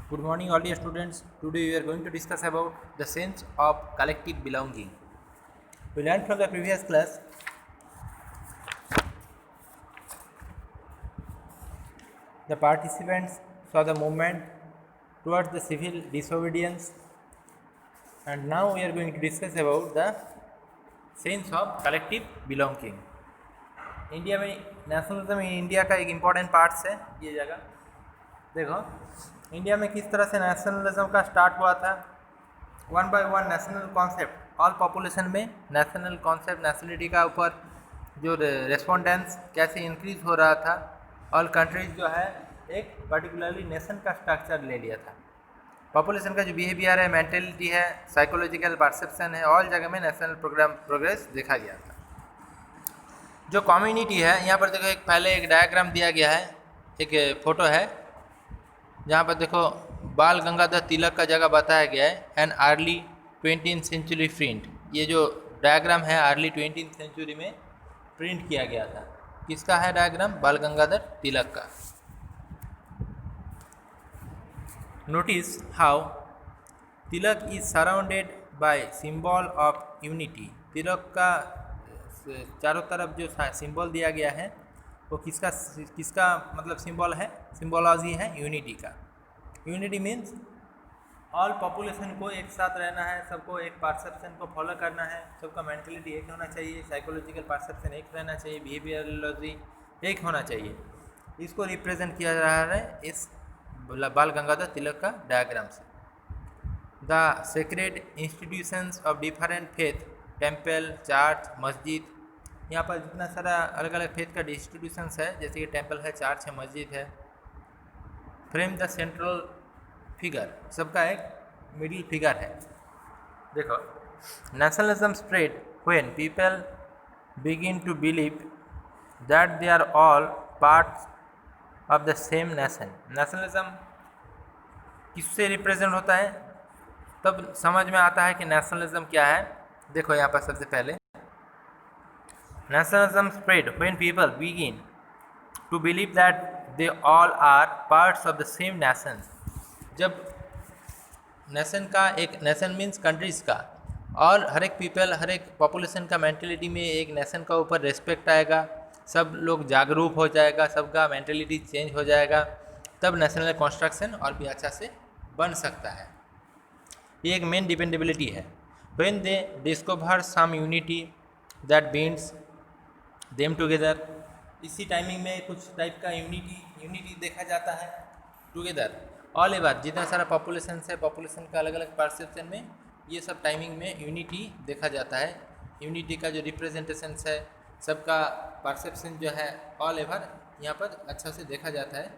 Good morning, all dear students. Today we are going to discuss about the sense of collective belonging. We learned from the previous class the participants saw the movement towards the civil disobedience, and now we are going to discuss about the sense of collective belonging. India में nationalism India का एक important parts है ये जगह। देखो India में किस तरह से नेशनलिज्म का स्टार्ट हुआ था। One by one national concept all population में नेशनल कॉन्सेप्ट नेशनलिटी का ऊपर जो रेस्पोंडेंस कैसे इंक्रीज हो रहा था। ऑल कंट्रीज जो है एक पर्टिकुलरली नेशन का स्ट्रक्चर ले लिया था। पॉपुलेशन का जो बिहेवियर है, मेंटेलिटी है, साइकोलॉजिकल परसेप्शन है, ऑल जगह में नेशनल प्रोग्रेस देखा गया था। जो कम्युनिटी है यहाँ पर देखो, एक पहले एक डायग्राम दिया गया है, एक फ़ोटो है जहाँ पर देखो बाल गंगाधर तिलक का जगह बताया गया है and early 20th century print. ये जो डायग्राम है अर्ली 20th सेंचुरी में प्रिंट किया गया था। किसका है डायग्राम? बाल गंगाधर तिलक का। Notice how Tilak is surrounded by symbol of unity. Tilak का चारों तरफ जो सिंबल दिया गया है वो किसका मतलब सिंबल है, सिंबोलॉजी है यूनिटी का। यूनिटी मीन्स ऑल पॉपुलेशन को एक साथ रहना है, सबको एक परसेप्शन को फॉलो करना है, सबका मेंटलिटी एक होना चाहिए, साइकोलॉजिकल परसेप्शन एक रहना चाहिए, बिहेवियरलॉजी एक होना चाहिए। इसको रिप्रेजेंट किया जा रहा है इस बाल गंगाधर तिलक का डायग्राम से। The sacred institutions of different faith, temple, church, मस्जिद, यहाँ पर जितना सारा अलग अलग फेथ का इंस्टीट्यूशंस है, जैसे कि टेम्पल है, चर्च है, मस्जिद है, फ्रेम द सेंट्रल फिगर, सबका एक मिडिल फिगर है। देखो nationalism spread when people begin to believe that they are all parts of the same nation. Nationalism किससे रिप्रेजेंट होता है, तब समझ में आता है कि नेशनलिज्म क्या है। देखो यहाँ पर सबसे पहले nationalism spread when people begin to believe that they all are parts of the same nation. जब नेशन का, एक नेशन मीन्स कंट्रीज का, और हर एक पीपल, हर एक पॉपुलेशन का मेंटेलिटी में एक नेशन का ऊपर रिस्पेक्ट आएगा, सब लोग जागरूक हो जाएगा, सबका मेंटेलिटी चेंज हो जाएगा, तब नेशनल कंस्ट्रक्शन और भी अच्छा से बन सकता है। ये एक मेन डिपेंडेबिलिटी है। When they discover some unity that binds them together, इसी टाइमिंग में कुछ टाइप का यूनिटी देखा जाता है टुगेदर। ऑल एवर जितना सारा पॉपुलेशन है, पॉपुलेशन का अलग अलग परसेप्शन में ये सब टाइमिंग में यूनिटी देखा जाता है। यूनिटी का जो रिप्रेजेंटेशन है, सबका परसेप्शन जो है ऑल एवर यहाँ पर अच्छा से देखा जाता है।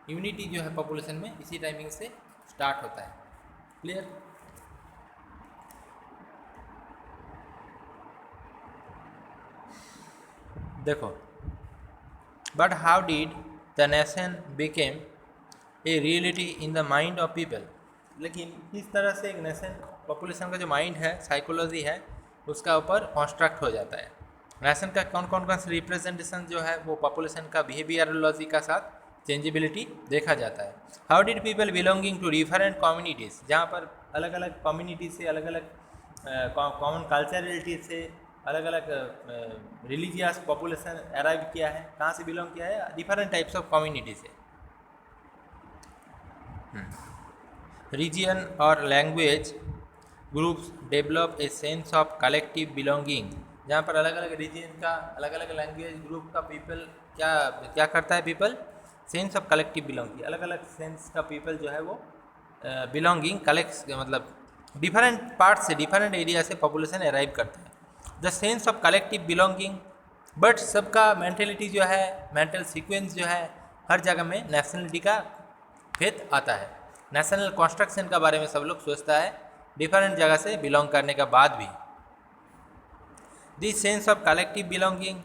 यूनिटी जो है पॉपुलेशन में इसी टाइमिंग से स्टार्ट होता है। क्लियर? देखो but how did the nation became a reality in the mind of people. लेकिन किस तरह से एक नेशन, पॉपुलेशन का जो माइंड है, साइकोलॉजी है, उसका ऊपर कॉन्स्ट्रक्ट हो जाता है। नेशन का कौन कौन से रिप्रेजेंटेशन जो है वो पॉपुलेशन का बिहेवियरलॉजी का साथ चेंजेबिलिटी देखा जाता है। How did people belonging to different communities, जहाँ पर अलग अलग कम्युनिटी से, अलग अलग कॉमन कल्चरलिटी से, अलग अलग रिलीजियस पॉपुलेशन अराइव किया है। कहाँ से बिलोंग किया है? डिफरेंट टाइप्स ऑफ कम्युनिटी से। रीजन और language groups develop a sense of collective belonging, जहाँ पर अलग अलग रीजन का, अलग अलग लैंग्वेज ग्रुप का पीपल क्या करता है, people sense of collective belonging, अलग अलग सेंस का पीपल जो है वो बिलोंगिंग कलेक्ट, मतलब डिफरेंट पार्ट से, डिफरेंट एरिया से पॉपुलेशन अराइव करता है। The sense of collective belonging, but सबका मेंटेलिटी जो है, मेंटल सीक्वेंस जो है, हर जगह में नेशनलिटी का फेथ आता है। नेशनल कॉन्स्ट्रक्शन का बारे में सब लोग सोचता है डिफरेंट जगह से बिलोंग करने के बाद भी। This sense of collective belonging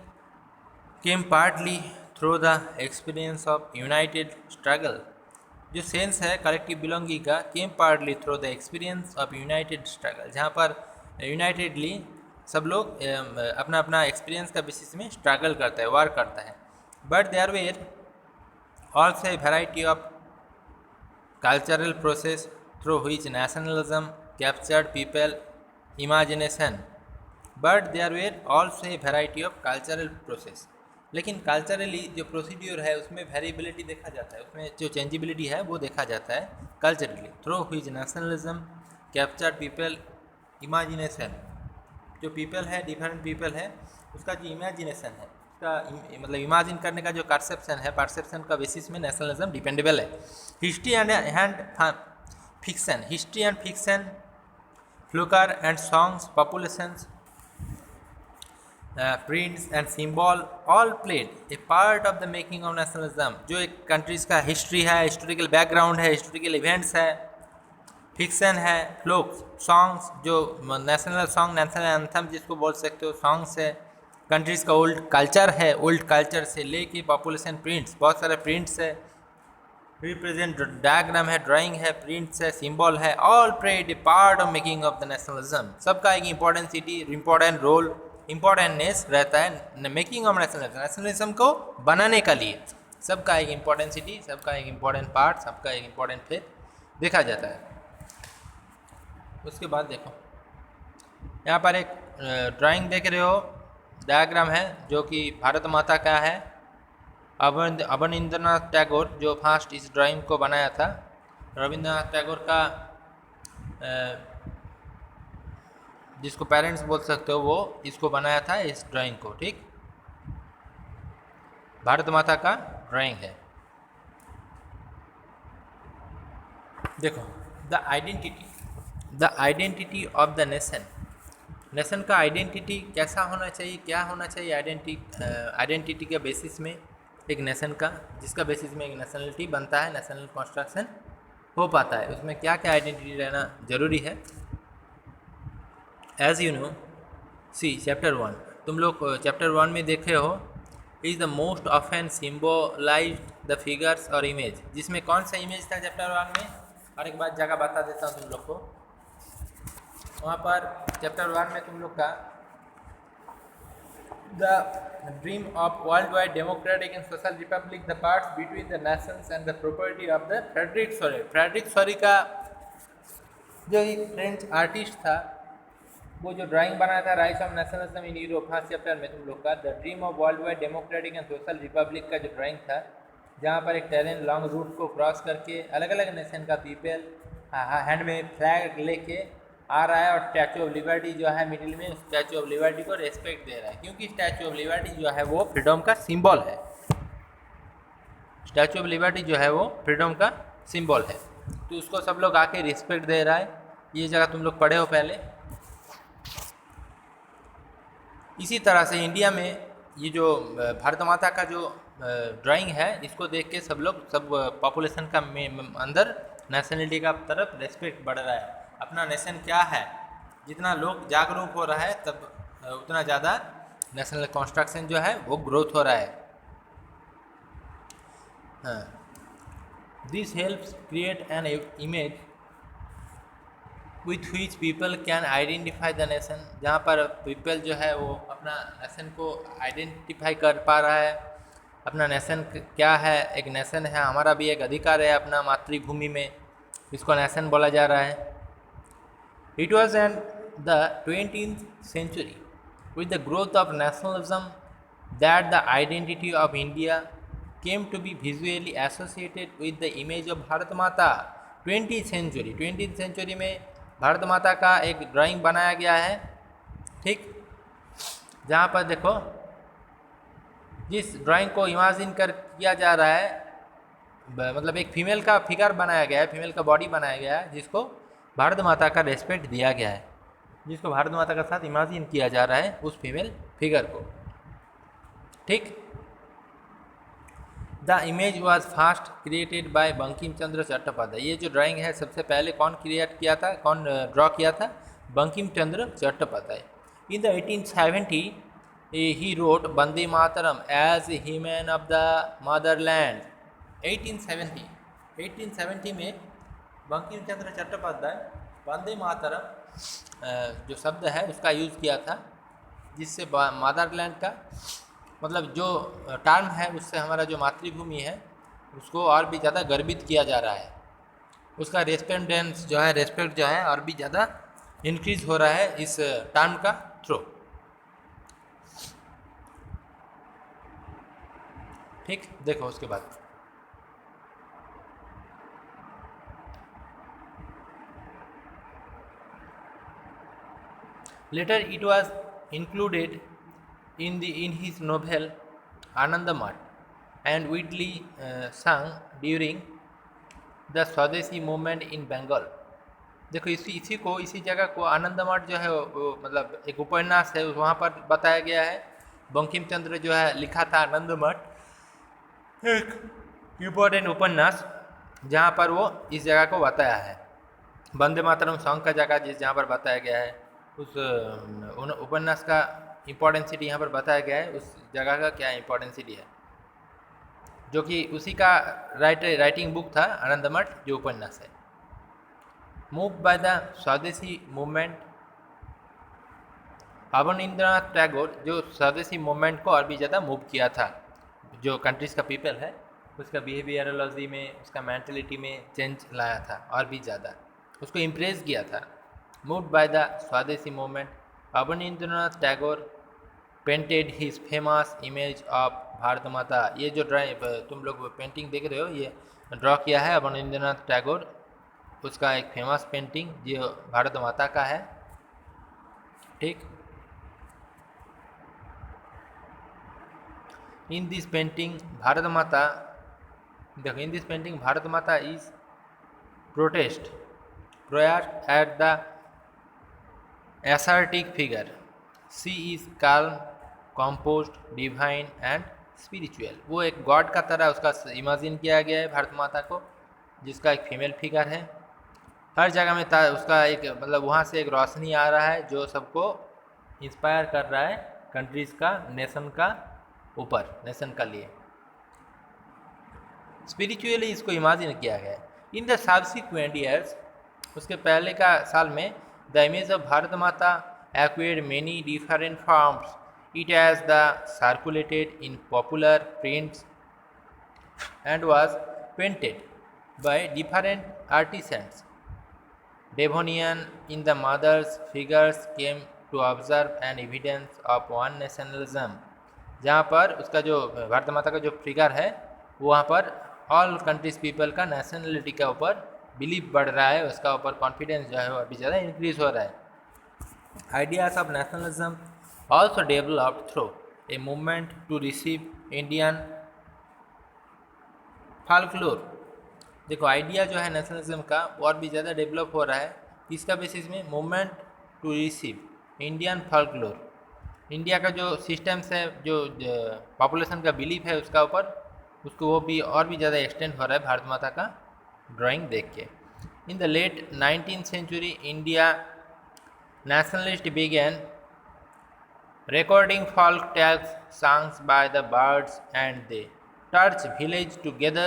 came partly through the experience of united struggle. जो सेंस है कलेक्टिव बिलोंगिंग का, came partly through the experience of united struggle, जहाँ पर यूनाइटेडली सब लोग अपना अपना एक्सपीरियंस का बेसिस में स्ट्रगल करता है, वर्क करता है। But there were also a variety of cultural process through which nationalism captured people imagination, but there were also a variety of cultural process. लेकिन कल्चरली जो प्रोसीड्यूर है उसमें वेरिएबिलिटी देखा जाता है, उसमें जो चेंजिबिलिटी है वो देखा जाता है culturally. Through which nationalism captured people imagination, जो पीपल है, डिफरेंट पीपल है, उसका जो इमेजिनेशन है, उसका मतलब इमेजिन करने का जो परसेप्शन है, परसेप्शन का बेसिस में नेशनलिज्म डिपेंडेबल है। History and fiction, history and fiction, folklore and songs, populations, prints and symbol all played a part of the making of nationalism. जो एक कंट्रीज़ का हिस्ट्री है, हिस्टोरिकल बैकग्राउंड है, historical events है, fiction है, folk songs, जो national song, national anthem जिसको बोल सकते हो, सॉन्ग्स है, कंट्रीज़ का ओल्ड कल्चर है, ओल्ड कल्चर से लेके पॉपुलेशन, प्रिंट्स, बहुत सारे प्रिंट्स है, रिप्रेजेंट डायग्राम है, ड्राइंग है, प्रिंट्स है, सिंबल है, all played a part of making of the nationalism. सबका एक इम्पोर्टेंसिटी, इम्पोर्टेंट रोल, इम्पोर्टेंटनेस रहता है मेकिंग ऑफ नेशनलिज्म, नेशनलिज्म को बनाने का लिए। सबका एक इम्पोर्टेंसिटी, सबका एक इम्पोर्टेंट पार्ट, सबका एक इम्पोर्टेंट फेथ देखा जाता है। उसके बाद देखो यहाँ पर एक ड्राइंग देख रहे हो, डायग्राम है जो कि भारत माता का है। अवनींद्रनाथ टैगोर जो फर्स्ट इस ड्राइंग को बनाया था, रविंद्रनाथ टैगोर का जिसको पेरेंट्स बोल सकते हो, वो इसको बनाया था, इस ड्राइंग को। ठीक, भारत माता का ड्राइंग है। देखो the identity of the nation, nation का आइडेंटिटी कैसा होना चाहिए, क्या होना चाहिए आइडेंटिटी के बेसिस में एक नेशन का, जिसका बेसिस में एक नेशनलिटी बनता है, नेशनल कंस्ट्रक्शन हो पाता है, उसमें क्या क्या आइडेंटिटी रहना जरूरी है। As you know, see chapter 1, तुम लोग चैप्टर 1 में देखे हो, is the most often symbolize the figures और इमेज, जिसमें कौन सा इमेज था चैप्टर 1 में, और एक बात जगह बता देता हूँ तुम लोग को। वहाँ पर चैप्टर 1 में तुम लोग का the dream of world wide democratic and social republic, the parts between the nations and the property of the Frederic Sorrieu. Frederic Sorrieu का जो एक फ्रेंच आर्टिस्ट था, वो जो ड्राइंग बनाया था rise of nationalism in Europe, first chapter में तुम लोग का the dream of world wide democratic and social Republic का जो ड्राइंग था, जहाँ पर एक टेरेन लॉन्ग रूट को क्रॉस करके अलग अलग नेशन का पीपल हैंड में फ्लैग लेके आ रहा है, और स्टैचू ऑफ लिबर्टी जो है मिडिल में, स्टैचू ऑफ लिबर्टी को रेस्पेक्ट दे रहा है, क्योंकि स्टैचू ऑफ लिबर्टी जो है वो फ्रीडम का सिंबल है। स्टैचू ऑफ लिबर्टी जो है वो फ्रीडम का सिंबल है, तो उसको सब लोग आके रिस्पेक्ट दे रहा है। ये जगह तुम लोग पढ़े हो पहले। इसी तरह से इंडिया में ये जो भारत माता का जो ड्राइंग है, इसको देख के सब लोग, सब पॉपुलेशन का अंदर नेशनलिटी का तरफ रेस्पेक्ट बढ़ रहा है। अपना नेशन क्या है, जितना लोग जागरूक हो रहा है तब उतना ज़्यादा नेशनल कंस्ट्रक्शन जो है वो ग्रोथ हो रहा है। This helps create an image with which people can identify the nation, जहाँ पर पीपल जो है वो अपना नेशन को आइडेंटिफाई कर पा रहा है, अपना नेशन क्या है, एक नेशन है, हमारा भी एक अधिकार है अपना मातृभूमि में, इसको नेशन बोला जा रहा है। It was in the 20th century with the growth of nationalism that the identity of India came to be visually associated with the image of Bharat माता। 20th century में भारत माता का एक ड्राइंग बनाया गया है, ठीक, जहाँ पर देखो जिस ड्राइंग को इमेजिन कर किया जा रहा है, मतलब एक फीमेल का फिगर बनाया गया है, फीमेल का बॉडी बनाया गया है, जिसको भारत माता का रेस्पेक्ट दिया गया है, जिसको भारत माता के साथ इमेजिन किया जा रहा है उस फीमेल फिगर को। ठीक, the image was fast created by Bankim Chandra Chattopadhyay. ये जो ड्राइंग है सबसे पहले कौन क्रिएट किया था, कौन ड्रॉ किया था? Bankim Chandra Chattopadhyay. In the 1870 he wrote Vande Mataram as human of the motherland. 1870 में बंकिम चंद्र चट्टोपाध्याय वंदे मातरम जो शब्द है उसका यूज़ किया था, जिससे मदरलैंड का मतलब जो टर्म है उससे हमारा जो मातृभूमि है उसको और भी ज़्यादा गर्वित किया जा रहा है। उसका रेस्पेक्टेंस जो है, रेस्पेक्ट जो है और भी ज़्यादा इंक्रीज हो रहा है इस टर्म का थ्रू। ठीक, देखो उसके बाद later it was included in his novel Anandamath and widely sung during the स्वदेशी मूवमेंट इन बंगाल। देखो इसी जगह को आनंद मठ जो है वो मतलब एक उपन्यास है, वहाँ पर बताया गया है। बंकिम चंद्र जो है लिखा था आनंद मठ, एक इम्पोर्टेंट उपन्यास जहाँ पर वो इस जगह को बताया है। वंदे मातरम सॉन्ग का जगह जहाँ पर बताया गया है, उस उपन्यास का इम्पोर्टेंसिटी यहाँ पर बताया गया है। उस जगह का क्या इम्पोर्टेंसिटी है, जो कि उसी का राइटिंग बुक था आनंद मठ जो उपन्यास है। मूव बाय द स्वदेशी मूवमेंट, अवनींद्रनाथ टैगोर जो स्वदेशी मूवमेंट को और भी ज़्यादा मूव किया था, जो कंट्रीज़ का पीपल है उसका बिहेवियरलॉजी में, उसका मेंटलिटी में चेंज लाया था और भी ज़्यादा, उसको इम्प्रेस किया था। मूव बाय द स्वदेशी movement, Abanindranath Tagore painted his famous image of Bharat माता। ये जो ड्राइंग तुम लोग पेंटिंग देख रहे हो, ये ड्रॉ किया है अवनींद्रनाथ टैगोर, उसका एक फेमस पेंटिंग जो भारत माता का है। ठीक, इन दिस पेंटिंग भारत माता, देखो in this painting Bharat Mata is protest prior at the ascetic figure, she is calm, composed, divine and spiritual. वो एक गॉड का तरह उसका इमेजिन किया गया है भारत माता को, जिसका एक फीमेल फिगर है। हर जगह में उसका एक मतलब वहाँ से एक रोशनी आ रहा है जो सबको इंस्पायर कर रहा है कंट्रीज़ का, नेशन का ऊपर, नेशन का लिए स्पिरिचुअली इसको इमेजिन किया गया है। इन द सब्सिक्वेंट ईयर्स, उसके पहले का साल में, द इमेज ऑफ भारत माता acquired many different forms. It has the circulated in popular prints and was painted by different artisans. Devonian in the mother's figures came to observe an evidence of one nationalism. जहाँ पर उसका जो भारत माता का जो figure है वहाँ पर ऑल कंट्रीज पीपल का नेशनलिटी के ऊपर बिलीव बढ़ रहा है, उसका ऊपर कॉन्फिडेंस जो है वो अभी ज़्यादा इंक्रीज हो रहा है। Ideas of nationalism also developed through a movement to receive Indian folklore। देखो आइडिया जो है नेशनलिज्म का वो और भी ज़्यादा डेवलप हो रहा है, इसका बेसिस में movement to receive Indian folklore, India का जो सिस्टम्स है, जो पॉपुलेशन का बिलीफ है उसका ऊपर, उसको वो भी और भी ज़्यादा एक्सटेंड हो रहा है भारत माता का ड्राइंग देख के। In the late 19th century India nationalists began recording folk tales songs by the birds and they touch village together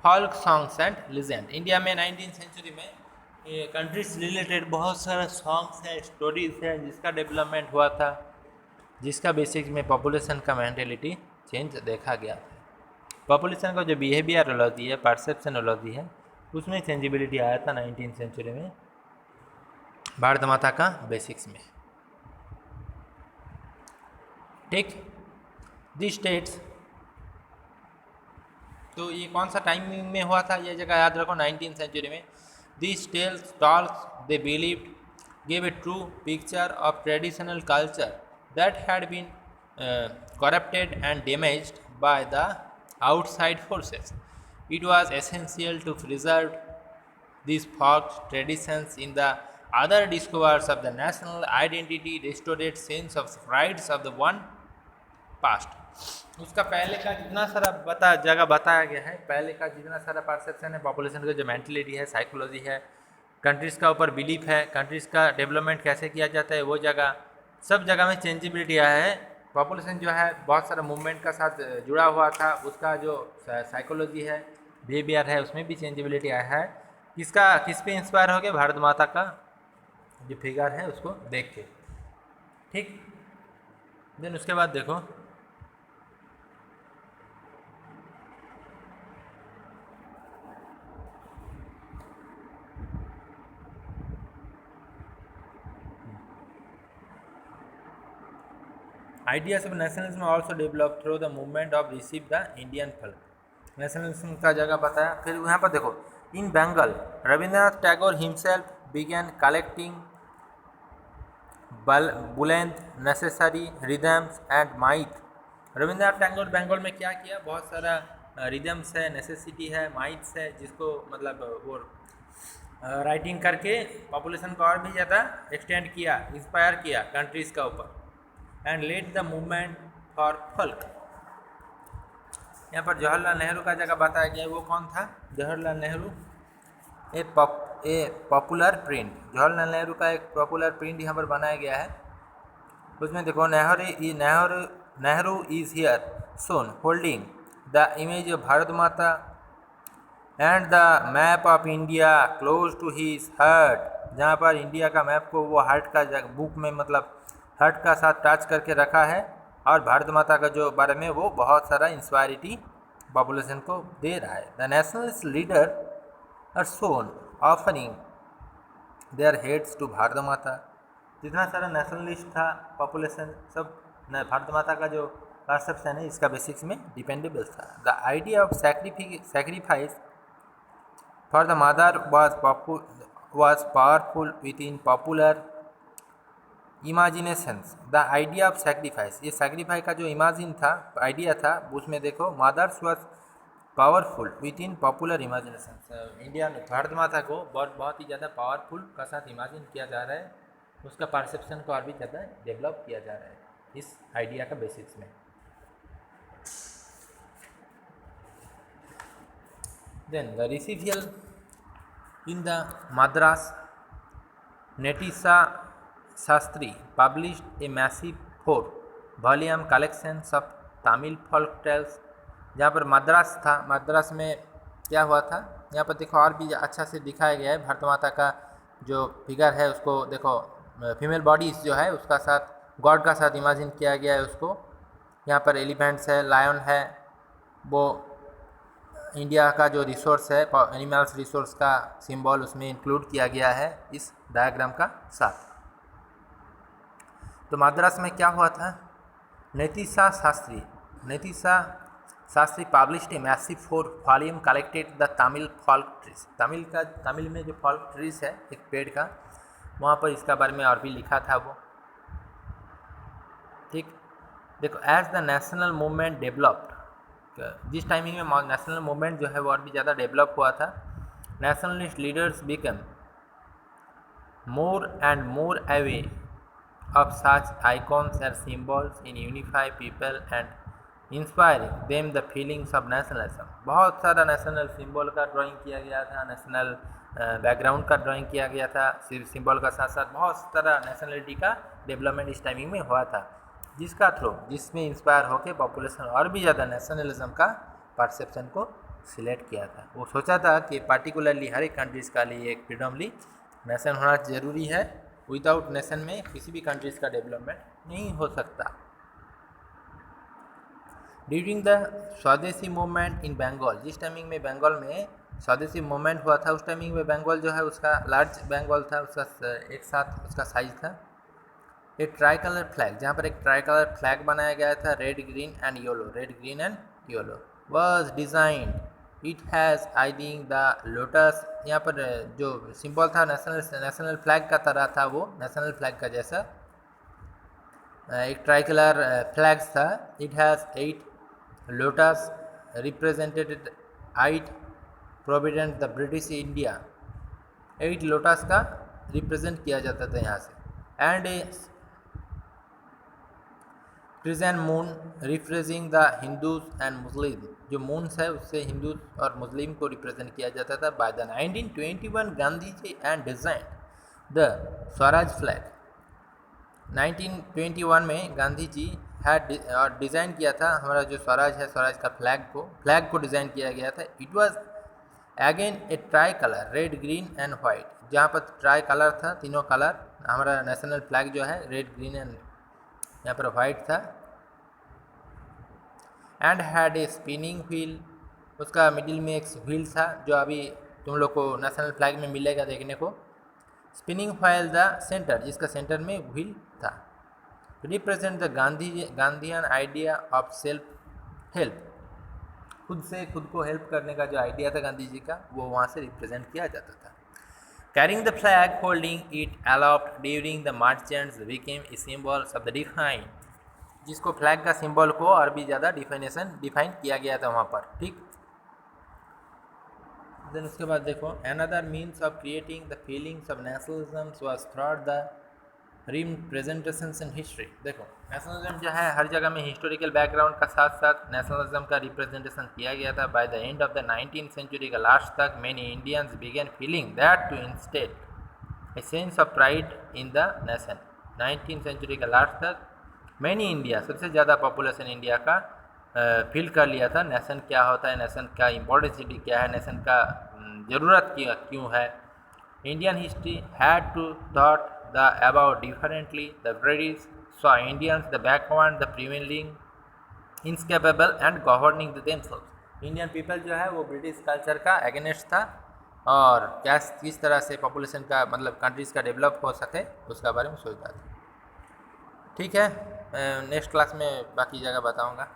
folk songs and legend। India में 19th सेंचुरी में कंट्रीज रिलेटेड बहुत सारा सॉन्ग्स हैं, stories हैं जिसका development हुआ था, जिसका बेसिक में पॉपुलेशन का मेंटेलिटी चेंज देखा गया था। पॉपुलेशन का जो बिहेवियरलॉजी है, परसेप्शनोलॉजी है, उसमें चेंजिबिलिटी आया था 19th सेंचुरी में भारत माता का बेसिक्स में। ठीक, दी स्टेट्स, तो ये कौन सा टाइमिंग में हुआ था, ये जगह याद रखो 19th सेंचुरी में। This tells tolls they believed gave a true picture of traditional culture that had been corrupted and damaged by the outside forces. It was essential to preserve these folk traditions in the other discoveries of the national identity, restored sense of pride of the one past। उसका पहले का जितना सारा जगह बताया गया है, पहले का जितना सारा परसेप्शन है पॉपुलेशन का, जो मेंटलिटी है, साइकोलॉजी है, कंट्रीज़ का ऊपर बिलीफ है, कंट्रीज़ का डेवलपमेंट कैसे किया जाता है, वो जगह सब जगह में चेंजिबिलिटी आया है। पॉपुलेशन जो है बहुत सारा मूवमेंट का साथ जुड़ा हुआ था, उसका जो साइकोलॉजी है, बिहेवियर है, उसमें भी चेंजिबिलिटी आया है। किस पे इंस्पायर हो गया, भारत माता का जो फिगर है उसको देख के। ठीक, देन उसके बाद देखो ideas of nationalism also develop through the movement of receive the Indian folk. Nationalism का जगह बताया। फिर यहाँ पर देखो, in Bengal Rabindranath Tagore himself began collecting ballads necessary rhythms and myth. Rabindranath Tagore Bengal में क्या किया, बहुत सारा रिदम्स है, नेसेसिटी है, माइथ्स है, जिसको मतलब वो राइटिंग करके पॉपुलेशन को और भी ज़्यादा एक्सटेंड किया, इंस्पायर किया कंट्रीज़ का ऊपर, and led the movement for folk. यहाँ पर जवाहरलाल नेहरू का जगह बताया गया है। वो कौन था? जवाहरलाल नेहरू। ए पॉपुलर प्रिंट, जवाहरलाल नेहरू का एक पॉपुलर प्रिंट यहाँ पर बनाया गया है। उसमें देखो, Nehru is here shown holding the image of Bharat Mata and the map of India close to his heart. जहाँ पर इंडिया का मैप को वो हार्ट का बुक में मतलब हार्ट का साथ टच करके रखा है, और भारत माता का जो बारे में वो बहुत सारा इंस्पायरिटी पॉपुलेशन को दे रहा है। The nationalist leader are shown offering their heads to Bharat Mata. जितना सारा नेशनलिस्ट था पॉपुलेशन, सब भारत माता का जो परसेप्शन है इसका बेसिक्स में डिपेंडेबल था। The idea of sacrifice for the mother was powerful within popular imaginations। The idea of sacrifice, ये सैक्रिफाइस का जो इमेजिन था, आइडिया था, उसमें देखो mothers was powerful within popular imagination. India में भारत माता को बहुत ही ज़्यादा पावरफुल का साथ इमेजिन किया जा रहा है, उसका परसेप्शन को और भी ज़्यादा डेवलप किया जा रहा है इस आइडिया का बेसिक्स में। देन द रिसीवियल in the Madras Natesa Shastri published a massive 4-volume collections of Tamil folk tales। जहाँ पर मद्रास था, मद्रास में क्या हुआ था, यहाँ पर देखो और भी अच्छा से दिखाया गया है। भारत माता का जो फिगर है उसको देखो, फीमेल बॉडीज जो है उसका साथ गॉड का साथ इमेजिन किया गया है उसको। यहाँ पर एलिफेंट्स है, लायन है, वो इंडिया का जो रिसोर्स है, एनिमल्स रिसोर्स का सिंबल उसमें इंक्लूड किया गया है इस डायग्राम का साथ। तो मद्रास में क्या हुआ था, Natesa Shastri published a massive 4-volume collected the Tamil folk trees. Tamil में जो फॉल्क ट्रीज है एक पेड़ का, वहाँ पर इसका बारे में और भी लिखा था वो। ठीक, देखो, as the national movement developed, जिस टाइमिंग में नेशनल मूवमेंट जो है वो और भी ज़्यादा डेवलप हुआ था, nationalist leaders become more and more away of such icons and symbols in unify people and inspiring them the feelings of nationalism। बहुत सारा नेशनल सिंबल का ड्राइंग किया गया था, नेशनल बैकग्राउंड का ड्राइंग किया गया था, सिंबल का साथ साथ बहुत सारा नेशनलिटी का डेवलपमेंट इस टाइमिंग में हुआ था, जिसका थ्रू जिसमें इंस्पायर होकर पॉपुलेशन और भी ज़्यादा नेशनलिज्म का परसेप्शन को सिलेक्ट किया था। वो सोचा था कि पार्टिकुलरली हर एक कंट्रीज़ का लिए एक फ्रीडमली नेशन होना ज़रूरी है, विदाउट नेशन में किसी भी कंट्रीज़ का डेवलपमेंट नहीं हो सकता। ड्यूरिंग द स्वदेशी मूवमेंट इन बंगाल, जिस टाइमिंग में बंगाल में स्वदेशी मूवमेंट हुआ था उस टाइमिंग में बंगाल जो है उसका लार्ज बंगाल था, उसका एक साथ उसका साइज था। एक ट्राई कलर फ्लैग, जहाँ पर एक ट्राई कलर फ्लैग बनाया गया था, red green and yellow was designed. It has I think the lotus, यहाँ पर जो सिंबल था नेशनल फ्लैग का तरह था, वो नेशनल फ्लैग का जैसा एक ट्राई कलर फ्लैग्स था। It has 8 lotus represented 8 provident the British India. 8 lotus का रिप्रेजेंट किया जाता था यहाँ से, and A Christian moon representing the Hindus and Muslim. जो मून्स है उससे हिंदू और मुस्लिम को रिप्रेजेंट किया जाता था। By the 1921 Gandhi ji and design the Swaraj flag. 1921 में गांधी जी हैड डिज़ाइन किया था हमारा जो स्वराज है, स्वराज का फ्लैग को डिज़ाइन किया गया था। It was again A try colour red green and white, जहाँ पर ट्राई कलर था, तीनों कलर हमारा नेशनल फ्लैग जो है रेड ग्रीन एंड यहाँ पर वाइट था। And had a spinning wheel, उसका मिडिल में एक व्हील था जो अभी तुम लोग को नेशनल फ्लैग में मिलेगा देखने को। स्पिनिंग व्हील द सेंटर, जिसका सेंटर में व्हील था। Represent the Gandhian idea of self help, खुद से खुद को हेल्प करने का जो आइडिया था गांधी जी का, वो वहाँ से रिप्रेजेंट किया जाता था। Carrying the flag holding it allowed during the मार्चेंट्स became a symbols of the define, जिसको फ्लैग का सिंबल को और भी ज़्यादा डिफाइन किया गया था वहाँ पर, ठीक। देन उसके बाद देखो, another means of creating the feelings of nationalism was through the representations in history. देखो नेशनलिज्म जो है हर जगह में हिस्टोरिकल बैकग्राउंड का साथ साथ नेशनलिज्म का रिप्रेजेंटेशन किया गया था। By the end of the 19th century का लास्ट तक many Indians began feeling that to instill a sense of pride in the nation. 19th century का लास्ट तक मैनी इंडिया, सबसे ज़्यादा पॉपुलेशन इंडिया का फील कर लिया था नेशन क्या होता है, नेशन का इम्पोर्टेंसिटी क्या है, नेशन का ज़रूरत क्यों है। Indian history had to thought the above differently. The British saw Indians the backward, the prevailing, incapable and governing themselves. Indian people जो है वो ब्रिटिश कल्चर का अगेंस्ट था और किस तरह से पॉपुलेशन का मतलब कंट्रीज़ का डेवलप हो सके उसका बारे में सोचता था। ठीक है, नेक्स्ट क्लास में बाकी जगह बताऊंगा।